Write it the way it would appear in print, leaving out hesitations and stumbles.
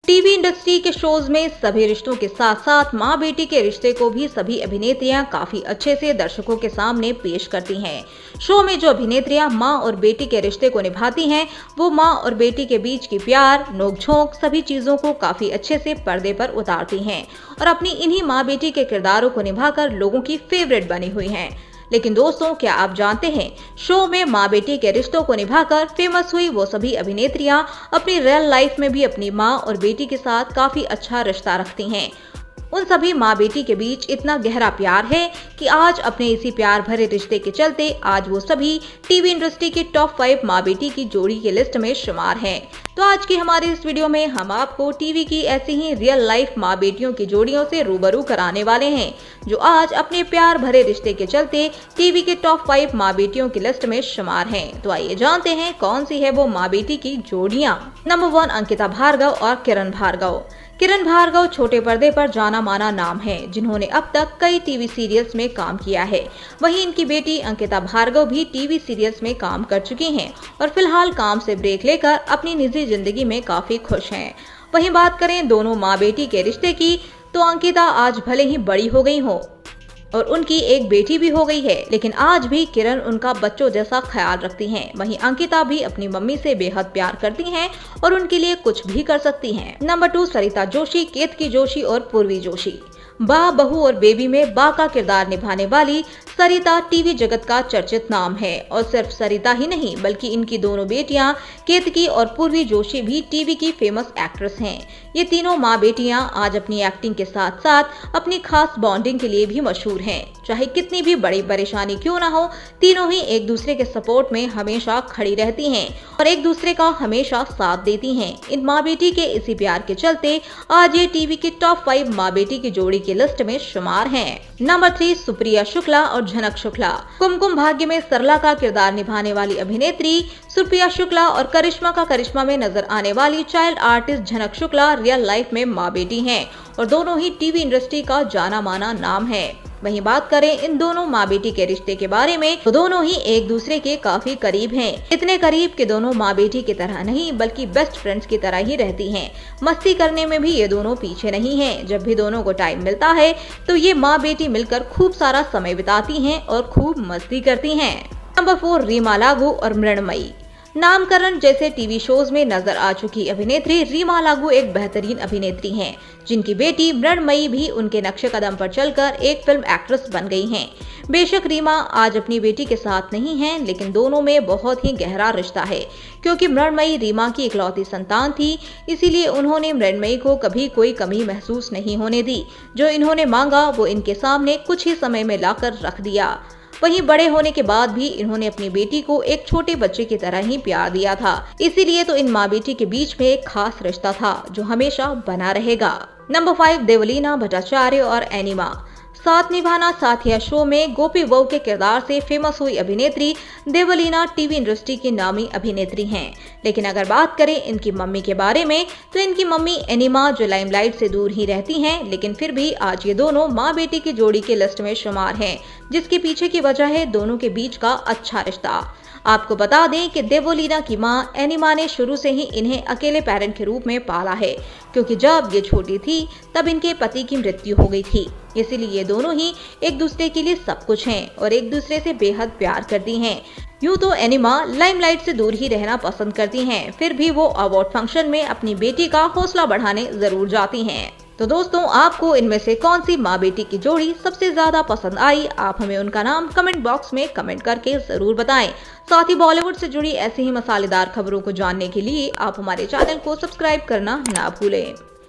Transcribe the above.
TV industry के shows में सभी रिश्तों के साथ साथ माँ बेटी के रिश्ते को भी सभी अभिनेत्रियां काफी अच्छे से दर्शकों के सामने पेश करती हैं। शो में जो अभिनेत्रियां माँ और बेटी के रिश्ते को निभाती हैं, वो माँ और बेटी के बीच की प्यार, नोकझोंक सभी चीजों को काफी अच्छे से पर्दे पर उतारती हैं और अपनी इन्हीं माँ बेटी के किरदारों को निभाकर लोगों की फेवरेट बनी हुई हैं। लेकिन दोस्तों, क्या आप जानते हैं, शो में माँ बेटी के रिश्तों को निभाकर फेमस हुई वो सभी अभिनेत्रियां अपनी रियल लाइफ में भी अपनी माँ और बेटी के साथ काफी अच्छा रिश्ता रखती हैं। उन सभी माँ बेटी के बीच इतना गहरा प्यार है कि आज अपने इसी प्यार भरे रिश्ते के चलते आज वो सभी टीवी इंडस्ट्री की टॉप 5 माँ बेटी की जोड़ी की लिस्ट में शुमार हैं। तो आज की हमारे इस वीडियो में हम आपको टीवी की ऐसी ही रियल लाइफ माँ बेटियों की जोड़ियों से रूबरू कराने वाले हैं, जो आज अपने प्यार भरे रिश्ते के चलते टीवी के टॉप 5 माँ बेटियों की लिस्ट में शुमार हैं। तो आइए जानते हैं कौन सी है वो माँ बेटी की जोड़ियां। नंबर 1, अंकिता भार्गव और किरण भार्गव। किरण भार्गव छोटे पर्दे पर जाना माना नाम है, जिन्होंने अब तक कई टीवी सीरियल्स में काम किया है। वहीं इनकी बेटी अंकिता भार्गव भी टीवी सीरियल्स में काम कर चुकी हैं और फिलहाल काम से ब्रेक लेकर अपनी निजी जिंदगी में काफी खुश हैं। वहीं बात करें दोनों माँ बेटी के रिश्ते की, तो अंकिता आज भले ही बड़ी हो गई हो और उनकी एक बेटी भी हो गई है, लेकिन आज भी किरण उनका बच्चों जैसा ख्याल रखती हैं। वहीं अंकिता भी अपनी मम्मी से बेहद प्यार करती हैं और उनके लिए कुछ भी कर सकती हैं। नंबर 2, सरिता जोशी, केतकी जोशी और पूर्वी जोशी। बा, बहू और बेबी में बा का किरदार निभाने वाली सरिता टीवी जगत का चर्चित नाम है और सिर्फ सरिता ही नहीं बल्कि इनकी दोनों बेटियां केतकी और पूर्वी जोशी भी टीवी की फेमस एक्ट्रेस हैं। ये तीनों माँ बेटियां आज अपनी एक्टिंग के साथ साथ अपनी खास बॉन्डिंग के लिए भी मशहूर हैं। चाहे कितनी भी बड़ी परेशानी क्यों ना हो, तीनों ही एक दूसरे के सपोर्ट में हमेशा खड़ी रहती हैं और एक दूसरे का हमेशा साथ देती हैं। इन माँ बेटी के इसी प्यार के चलते आज ये टीवी की टॉप 5 माँ बेटी की जोड़ी की लिस्ट में शुमार हैं। नंबर 3, सुप्रिया शुक्ला और झनक शुक्ला। कुमकुम भाग्य में सरला का किरदार निभाने वाली अभिनेत्री सुप्रिया शुक्ला और करिश्मा का करिश्मा में नजर आने वाली चाइल्ड आर्टिस्ट झनक शुक्ला रियल लाइफ में माँ बेटी हैं और दोनों ही टीवी इंडस्ट्री का जाना माना नाम है। वहीं बात करें इन दोनों माँ बेटी के रिश्ते के बारे में, तो दोनों ही एक दूसरे के काफी करीब हैं। इतने करीब कि दोनों माँ बेटी की तरह नहीं बल्कि बेस्ट फ्रेंड्स की तरह ही रहती हैं। मस्ती करने में भी ये दोनों पीछे नहीं हैं। जब भी दोनों को टाइम मिलता है तो ये माँ बेटी मिलकर खूब सारा समय बिताती हैं और खूब मस्ती करती हैं। नंबर 4, रीमा लागू और मृणमयी। नामकरण जैसे टीवी शोज में नजर आ चुकी अभिनेत्री रीमा लागू एक बेहतरीन अभिनेत्री हैं, जिनकी बेटी मृणमयी भी उनके नक्शे कदम पर चलकर एक फिल्म एक्ट्रेस बन गई हैं। बेशक रीमा आज अपनी बेटी के साथ नहीं हैं, लेकिन दोनों में बहुत ही गहरा रिश्ता है, क्योंकि मृणमयी रीमा की इकलौती संतान थी। इसीलिए उन्होंने मृणमयी को कभी कोई कमी महसूस नहीं होने दी। जो इन्होंने मांगा वो इनके सामने कुछ ही समय में लाकर रख दिया। वहीं बड़े होने के बाद भी इन्होंने अपनी बेटी को एक छोटे बच्चे की तरह ही प्यार दिया था। इसीलिए तो इन माँ बेटी के बीच में एक खास रिश्ता था जो हमेशा बना रहेगा। नंबर 5, देवलीना भट्टाचार्य और एनिमा। साथ निभाना साथिया शो में गोपी बहू के किरदार से फेमस हुई अभिनेत्री देवलीना टीवी इंडस्ट्री की नामी अभिनेत्री हैं। लेकिन अगर बात करें इनकी मम्मी के बारे में, तो इनकी मम्मी एनिमा जो लाइमलाइट से दूर ही रहती हैं, लेकिन फिर भी आज ये दोनों माँ बेटी की जोड़ी की लिस्ट में शुमार हैं, जिसके पीछे की वजह है दोनों के बीच का अच्छा रिश्ता। आपको बता दें कि देवलीना की मां एनिमा ने शुरू से ही इन्हें अकेले पेरेंट के रूप में पाला है, क्योंकि जब ये छोटी थी तब इनके पति की मृत्यु हो गई थी। इसीलिए ये दोनों ही एक दूसरे के लिए सब कुछ हैं और एक दूसरे से बेहद प्यार करती हैं। यूं तो एनिमा लाइमलाइट से दूर ही रहना पसंद करती हैं, फिर भी वो अवार्ड फंक्शन में अपनी बेटी का हौसला बढ़ाने जरूर जाती हैं। तो दोस्तों, आपको इनमें से कौन सी माँ बेटी की जोड़ी सबसे ज्यादा पसंद आई? आप हमें उनका नाम कमेंट बॉक्स में कमेंट करके जरूर बताएं। साथ ही बॉलीवुड से जुड़ी ऐसी ही मसालेदार खबरों को जानने के लिए आप हमारे चैनल को सब्सक्राइब करना ना भूलें।